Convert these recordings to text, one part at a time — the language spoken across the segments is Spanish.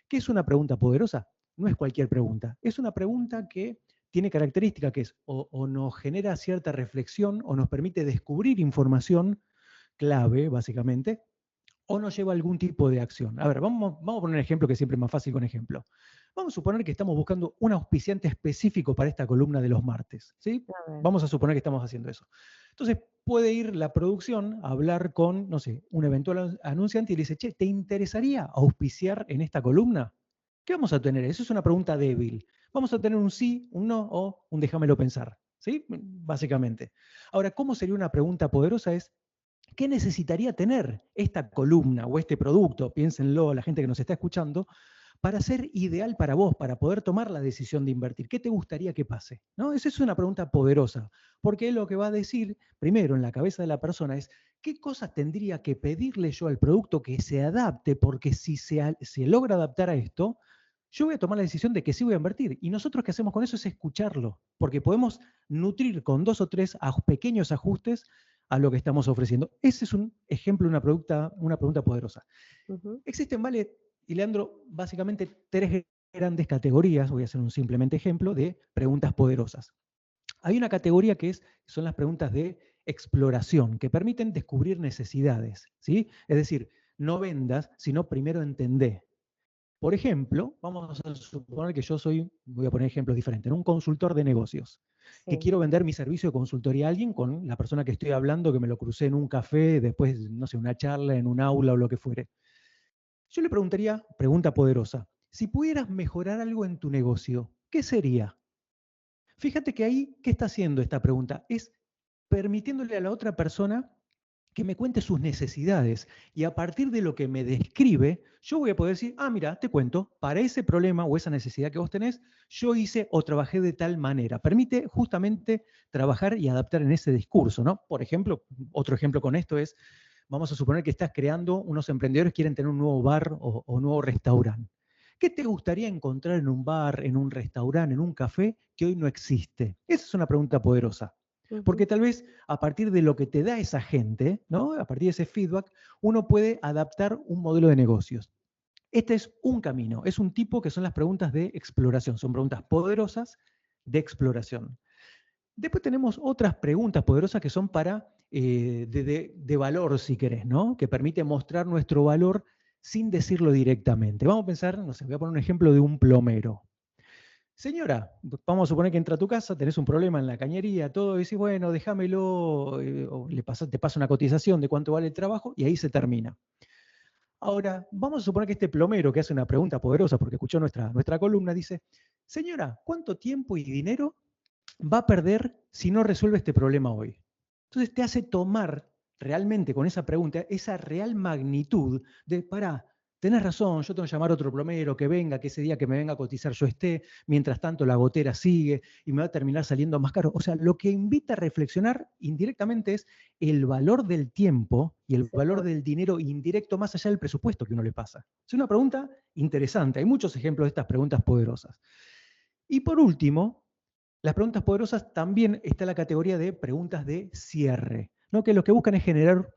¿Qué es una pregunta poderosa? No es cualquier pregunta. Es una pregunta que tiene característica que es o nos genera cierta reflexión o nos permite descubrir información clave, básicamente, o nos lleva a algún tipo de acción. A ver, vamos a poner un ejemplo que siempre es más fácil con ejemplo. Vamos a suponer que estamos buscando un auspiciante específico para esta columna de los martes, ¿sí? A ver. Vamos a suponer que estamos haciendo eso. Entonces, puede ir la producción a hablar con, no sé, un eventual anunciante y le dice, che, ¿te interesaría auspiciar en esta columna? ¿Qué vamos a tener? Eso es una pregunta débil. Vamos a tener un sí, un no o un déjamelo pensar, ¿sí? Básicamente. Ahora, ¿cómo sería una pregunta poderosa? Es, ¿qué necesitaría tener esta columna o este producto? Piénsenlo, la gente que nos está escuchando, para ser ideal para vos, para poder tomar la decisión de invertir. ¿Qué te gustaría que pase? ¿No? Esa es una pregunta poderosa, porque lo que va a decir, primero, en la cabeza de la persona es, ¿qué cosas tendría que pedirle yo al producto que se adapte? Porque si se logra adaptar a esto, yo voy a tomar la decisión de que sí voy a invertir. Y nosotros qué hacemos con eso es escucharlo, porque podemos nutrir con 2 o 3 pequeños ajustes a lo que estamos ofreciendo. Ese es un ejemplo de una pregunta poderosa. Ujú. Existen, vale, y Leandro, básicamente 3 grandes categorías, voy a hacer un simplemente ejemplo, de preguntas poderosas. Hay una categoría son las preguntas de exploración, que permiten descubrir necesidades, ¿sí? Es decir, no vendas, sino primero entendé. Por ejemplo, vamos a suponer que yo soy, voy a poner ejemplos diferentes, un consultor de negocios, que Sí. quiero vender mi servicio de consultoría a alguien con la persona que estoy hablando, que me lo crucé en un café, después, no sé, una charla en un aula o lo que fuere. Yo le preguntaría, pregunta poderosa, si pudieras mejorar algo en tu negocio, ¿qué sería? Fíjate que ahí, ¿qué está haciendo esta pregunta? Es permitiéndole a la otra persona que me cuente sus necesidades y a partir de lo que me describe, yo voy a poder decir, ah, mira, te cuento, para ese problema o esa necesidad que vos tenés, yo hice o trabajé de tal manera. Permite justamente trabajar y adaptar en ese discurso, ¿no? Por ejemplo, otro ejemplo con esto es, vamos a suponer que estás creando, unos emprendedores quieren tener un nuevo bar o un nuevo restaurante. ¿Qué te gustaría encontrar en un bar, en un restaurante, en un café que hoy no existe? Esa es una pregunta poderosa. Ujú. Porque tal vez a partir de lo que te da esa gente, ¿no? A partir de ese feedback, uno puede adaptar un modelo de negocios. Este es un camino, es un tipo que son las preguntas de exploración, son preguntas poderosas de exploración. Después tenemos otras preguntas poderosas que son para de valor, si querés, ¿no? Que permite mostrar nuestro valor sin decirlo directamente. Vamos a pensar, no sé, voy a poner un ejemplo de un plomero. Señora, vamos a suponer que entra a tu casa, tenés un problema en la cañería, todo, y decís, bueno, déjamelo, o te pasa una cotización de cuánto vale el trabajo, y ahí se termina. Ahora, vamos a suponer que este plomero que hace una pregunta poderosa, porque escuchó nuestra columna, dice, señora, ¿cuánto tiempo y dinero va a perder si no resuelve este problema hoy? Entonces te hace tomar realmente con esa pregunta esa real magnitud de, pará, tenés razón, yo tengo que llamar a otro plomero que venga, que ese día que me venga a cotizar yo esté, mientras tanto la gotera sigue y me va a terminar saliendo más caro. O sea, lo que invita a reflexionar indirectamente es el valor del tiempo y el valor Seguro. del dinero indirecto más allá del presupuesto que uno le pasa. Es una pregunta interesante. Hay muchos ejemplos de estas preguntas poderosas. Y por último, las preguntas poderosas también está la categoría de preguntas de cierre, ¿no? Que lo que buscan es generar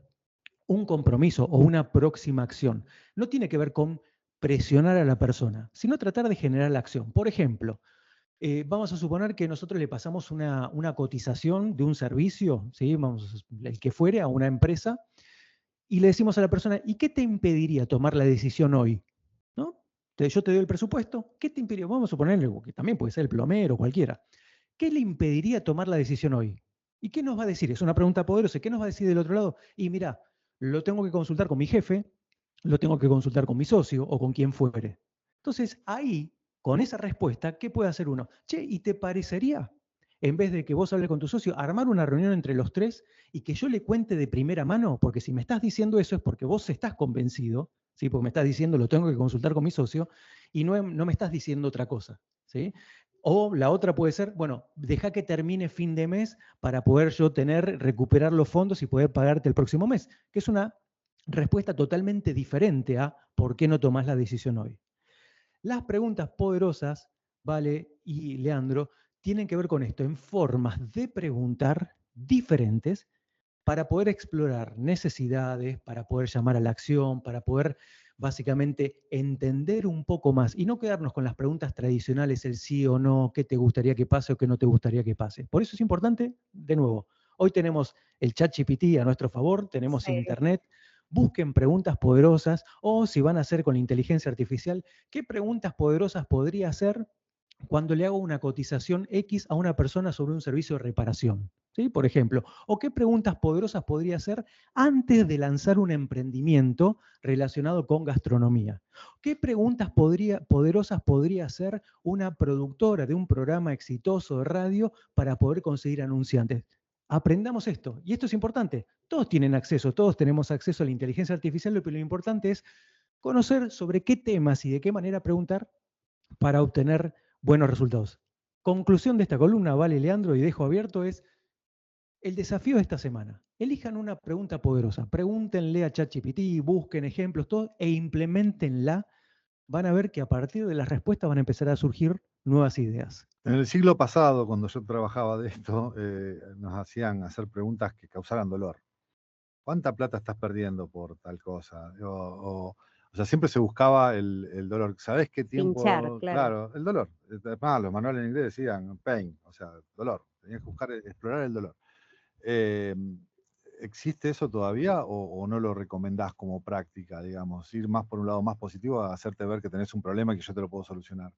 un compromiso o una próxima acción. No tiene que ver con presionar a la persona, sino tratar de generar la acción. Por ejemplo, vamos a suponer que nosotros le pasamos una cotización de un servicio, ¿sí? Vamos, el que fuere, a una empresa, y le decimos a la persona, ¿y qué te impediría tomar la decisión hoy? ¿No? Yo te doy el presupuesto, ¿qué te impediría? Vamos a suponerle, que también puede ser el plomero, cualquiera. ¿Qué le impediría tomar la decisión hoy? ¿Y qué nos va a decir? Es una pregunta poderosa. ¿Qué nos va a decir del otro lado? Y mira, lo tengo que consultar con mi jefe, lo tengo que consultar con mi socio o con quien fuere. Entonces, ahí, con esa respuesta, ¿qué puede hacer uno? Che, ¿y te parecería, en vez de que vos hables con tu socio, armar una reunión entre los tres y que yo le cuente de primera mano? Porque si me estás diciendo eso es porque vos estás convencido, ¿sí? Porque me estás diciendo, lo tengo que consultar con mi socio, y no me estás diciendo otra cosa, ¿sí? O la otra puede ser, bueno, deja que termine fin de mes para poder yo recuperar los fondos y poder pagarte el próximo mes, que es una respuesta totalmente diferente a ¿por qué no tomás la decisión hoy? Las preguntas poderosas, Vale y Leandro, tienen que ver con esto, en formas de preguntar diferentes para poder explorar necesidades, para poder llamar a la acción, para poder básicamente entender un poco más y no quedarnos con las preguntas tradicionales, el sí o no, qué te gustaría que pase o qué no te gustaría que pase. Por eso es importante, de nuevo, hoy tenemos el ChatGPT a nuestro favor, tenemos Sí. internet, busquen preguntas poderosas o si van a hacer con la inteligencia artificial, ¿qué preguntas poderosas podría hacer cuando le hago una cotización X a una persona sobre un servicio de reparación? ¿Sí? Por ejemplo, o qué preguntas poderosas podría hacer antes de lanzar un emprendimiento relacionado con gastronomía. ¿Qué preguntas poderosas podría hacer una productora de un programa exitoso de radio para poder conseguir anunciantes? Aprendamos esto. Y esto es importante. Todos tienen acceso, todos tenemos acceso a la inteligencia artificial, pero lo importante es conocer sobre qué temas y de qué manera preguntar para obtener buenos resultados. Conclusión de esta columna, vale Leandro, y dejo abierto, es el desafío de esta semana. Elijan una pregunta poderosa, pregúntenle a ChatGPT, busquen ejemplos, todo, e implementenla. Van a ver que a partir de las respuestas van a empezar a surgir nuevas ideas. En el siglo pasado, cuando yo trabajaba de esto, nos hacían hacer preguntas que causaran dolor. ¿Cuánta plata estás perdiendo por tal cosa? O sea, siempre se buscaba el dolor. ¿Sabés qué tiempo? Pinchar, claro. Claro, el dolor. Además, los manuales en inglés decían pain, o sea, dolor. Tenías que buscar, explorar el dolor. ¿Existe eso todavía o no lo recomendás como práctica, digamos? Ir más por un lado más positivo a hacerte ver que tenés un problema y que yo te lo puedo solucionar.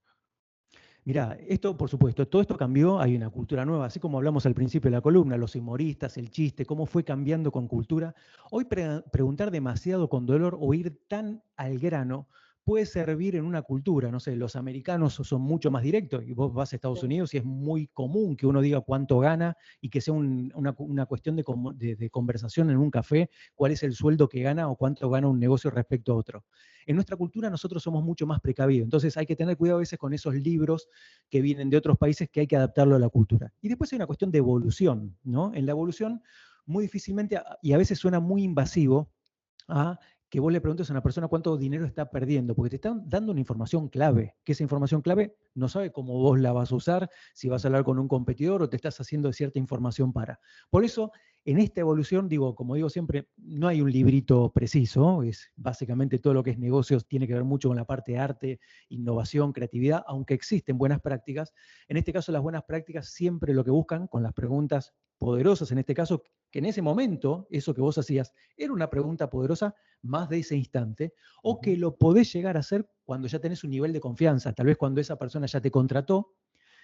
Mirá, esto, por supuesto, todo esto cambió, hay una cultura nueva, así como hablamos al principio de la columna, los humoristas, el chiste, cómo fue cambiando con cultura. Hoy preguntar demasiado con dolor o ir tan al grano puede servir en una cultura, no sé, los americanos son mucho más directos y vos vas a Estados Unidos y es muy común que uno diga cuánto gana y que sea una cuestión de conversación en un café, cuál es el sueldo que gana o cuánto gana un negocio respecto a otro. En nuestra cultura nosotros somos mucho más precavidos, entonces hay que tener cuidado a veces con esos libros que vienen de otros países que hay que adaptarlo a la cultura. Y después hay una cuestión de evolución, ¿no? En la evolución, muy difícilmente, y a veces suena muy invasivo, a que vos le preguntes a una persona cuánto dinero está perdiendo, porque te están dando una información clave, que esa información clave no sabe cómo vos la vas a usar, si vas a hablar con un competidor o te estás haciendo cierta información para. Por eso, en esta evolución, digo, como digo siempre, no hay un librito preciso, es básicamente todo lo que es negocios tiene que ver mucho con la parte de arte, innovación, creatividad, aunque existen buenas prácticas. En este caso, las buenas prácticas siempre lo que buscan con las preguntas poderosas, en este caso, que en ese momento, eso que vos hacías, era una pregunta poderosa más de ese instante, o que lo podés llegar a hacer cuando ya tenés un nivel de confianza, tal vez cuando esa persona ya te contrató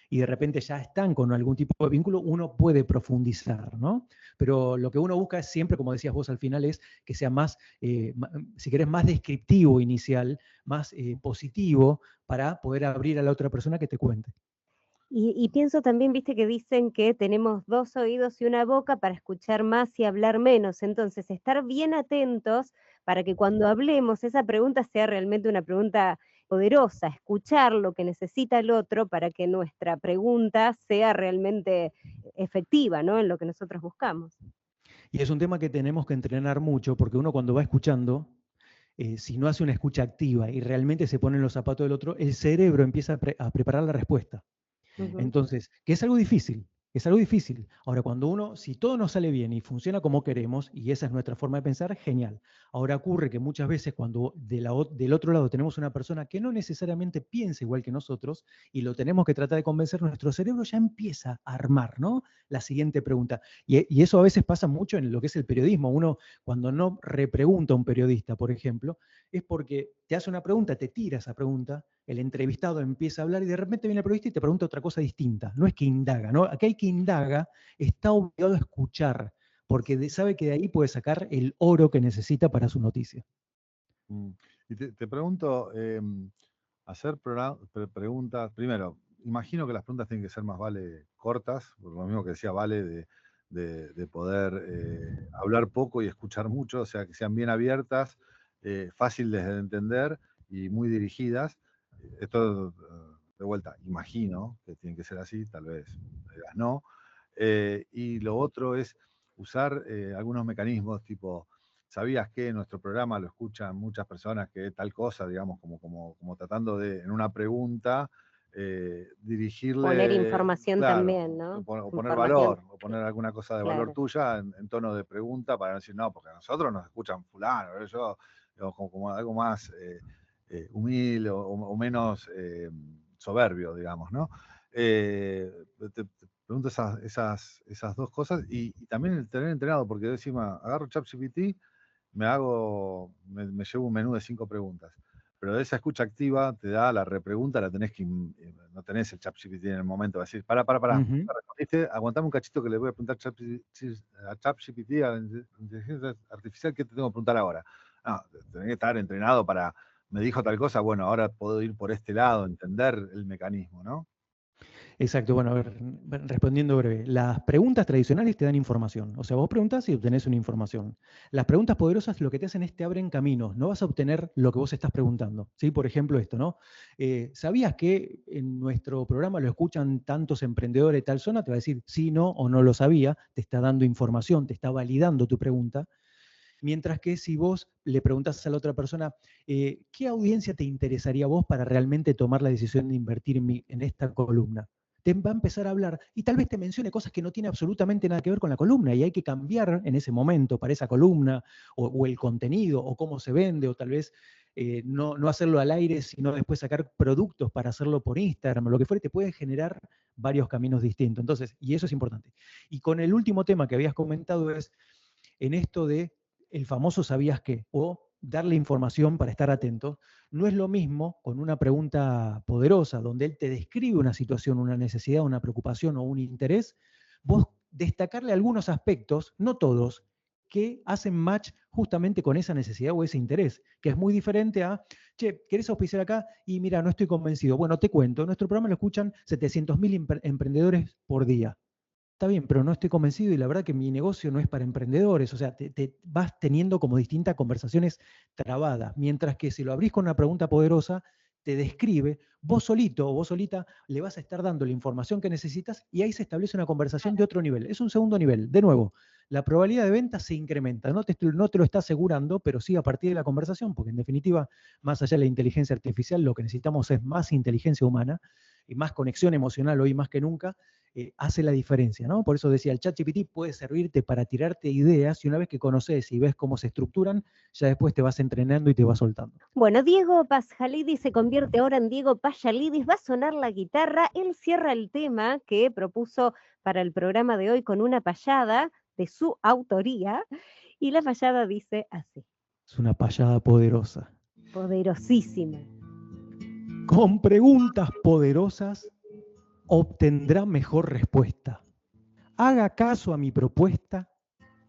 y de repente ya están con algún tipo de vínculo, uno puede profundizar, ¿no? Pero lo que uno busca es siempre, como decías vos al final, es que sea más, si querés, más descriptivo inicial, más positivo, para poder abrir a la otra persona que te cuente. Y pienso también, viste, que dicen que tenemos 2 oídos y una boca para escuchar más y hablar menos. Entonces, estar bien atentos para que cuando hablemos esa pregunta sea realmente una pregunta poderosa, escuchar lo que necesita el otro para que nuestra pregunta sea realmente efectiva, ¿no? En lo que nosotros buscamos. Y es un tema que tenemos que entrenar mucho, porque uno cuando va escuchando, si no hace una escucha activa y realmente se pone en los zapatos del otro, el cerebro empieza a preparar la respuesta. Ujú. Entonces, que es algo difícil, es algo difícil. Ahora, cuando uno, si todo nos sale bien y funciona como queremos, y esa es nuestra forma de pensar, genial. Ahora ocurre que muchas veces cuando del otro lado tenemos una persona que no necesariamente piensa igual que nosotros y lo tenemos que tratar de convencer, nuestro cerebro ya empieza a armar, ¿no? La siguiente pregunta. Y eso a veces pasa mucho en lo que es el periodismo. Uno, cuando no repregunta a un periodista, por ejemplo, es porque te hace una pregunta, te tira esa pregunta, el entrevistado empieza a hablar y de repente viene el periodista y te pregunta otra cosa distinta. No es que indaga, ¿no? Aquel que indaga está obligado a escuchar, porque sabe que de ahí puede sacar el oro que necesita para su noticia. Y te pregunto, hacer preguntas, primero, imagino que las preguntas tienen que ser más vale cortas, por lo mismo que decía Vale, de poder hablar poco y escuchar mucho, o sea, que sean bien abiertas, fáciles de entender y muy dirigidas. Esto, de vuelta, imagino que tienen que ser así, tal vez digas no. Y lo otro es usar algunos mecanismos tipo, ¿sabías que nuestro programa lo escuchan muchas personas que tal cosa, digamos, como tratando de, en una pregunta, dirigirle... Poner información claro, también, ¿no? o poner Información, valor, o poner alguna cosa de valor claro. tuya en tono de pregunta para no decir, no, porque a nosotros nos escuchan fulano, yo o como algo más humilde o menos soberbio, digamos, ¿no? Te pregunto esas dos cosas y también el tener entrenado, porque encima agarro ChatGPT, me llevo un menú de 5 preguntas. Pero de esa escucha activa te da la repregunta, no tenés el ChatGPT en el momento, vas a decir, pará, Ujú. respondiste, aguantame un cachito que le voy a preguntar a ChatGPT, a la inteligencia artificial, ¿qué te tengo que preguntar ahora? No, tenés que estar entrenado para, me dijo tal cosa, bueno, ahora puedo ir por este lado, entender el mecanismo, ¿no? Exacto, bueno, a ver, respondiendo breve, las preguntas tradicionales te dan información, o sea, vos preguntás y obtenés una información. Las preguntas poderosas lo que te hacen es te abren caminos, no vas a obtener lo que vos estás preguntando, ¿sí? Por ejemplo esto, ¿no? ¿Sabías que en nuestro programa lo escuchan tantos emprendedores de tal zona? Te va a decir sí, no o no lo sabía, te está dando información, te está validando tu pregunta. Mientras que si vos le preguntás a la otra persona, ¿qué audiencia te interesaría a vos para realmente tomar la decisión de invertir en esta columna? Te va a empezar a hablar y tal vez te mencione cosas que no tienen absolutamente nada que ver con la columna y hay que cambiar en ese momento para esa columna o el contenido o cómo se vende o tal vez no hacerlo al aire, sino después sacar productos para hacerlo por Instagram o lo que fuere, te puede generar varios caminos distintos. Entonces, y eso es importante. Y con el último tema que habías comentado es en esto de el famoso sabías qué, o darle información para estar atento, no es lo mismo con una pregunta poderosa, donde él te describe una situación, una necesidad, una preocupación o un interés, vos destacarle algunos aspectos, no todos, que hacen match justamente con esa necesidad o ese interés, que es muy diferente a, che, ¿querés auspiciar acá? Y mira, no estoy convencido. Bueno, te cuento, nuestro programa lo escuchan 700.000 emprendedores por día. Está bien, pero no estoy convencido y la verdad que mi negocio no es para emprendedores. O sea, te vas teniendo como distintas conversaciones trabadas. Mientras que si lo abrís con una pregunta poderosa, te describe, vos solito o vos solita le vas a estar dando la información que necesitas y ahí se establece una conversación de otro nivel. Es un segundo nivel. De nuevo, la probabilidad de venta se incrementa. No te lo está asegurando, pero sí a partir de la conversación, porque en definitiva, más allá de la inteligencia artificial, lo que necesitamos es más inteligencia humana y más conexión emocional hoy más que nunca. Hace la diferencia, ¿no? Por eso decía, el ChatGPT puede servirte para tirarte ideas y una vez que conoces y ves cómo se estructuran, ya después te vas entrenando y te vas soltando. Bueno, Diego Pasjalidis se convierte ahora en Diego Payalidis, va a sonar la guitarra, él cierra el tema que propuso para el programa de hoy con una payada de su autoría y la payada dice así, Es una payada poderosa. poderosísima. Con preguntas poderosas obtendrá mejor respuesta. Haga caso a mi propuesta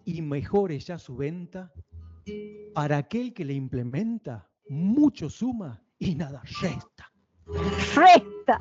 y mejore ya su venta. Para aquel que le implementa, mucho suma y nada resta. ¡Resta!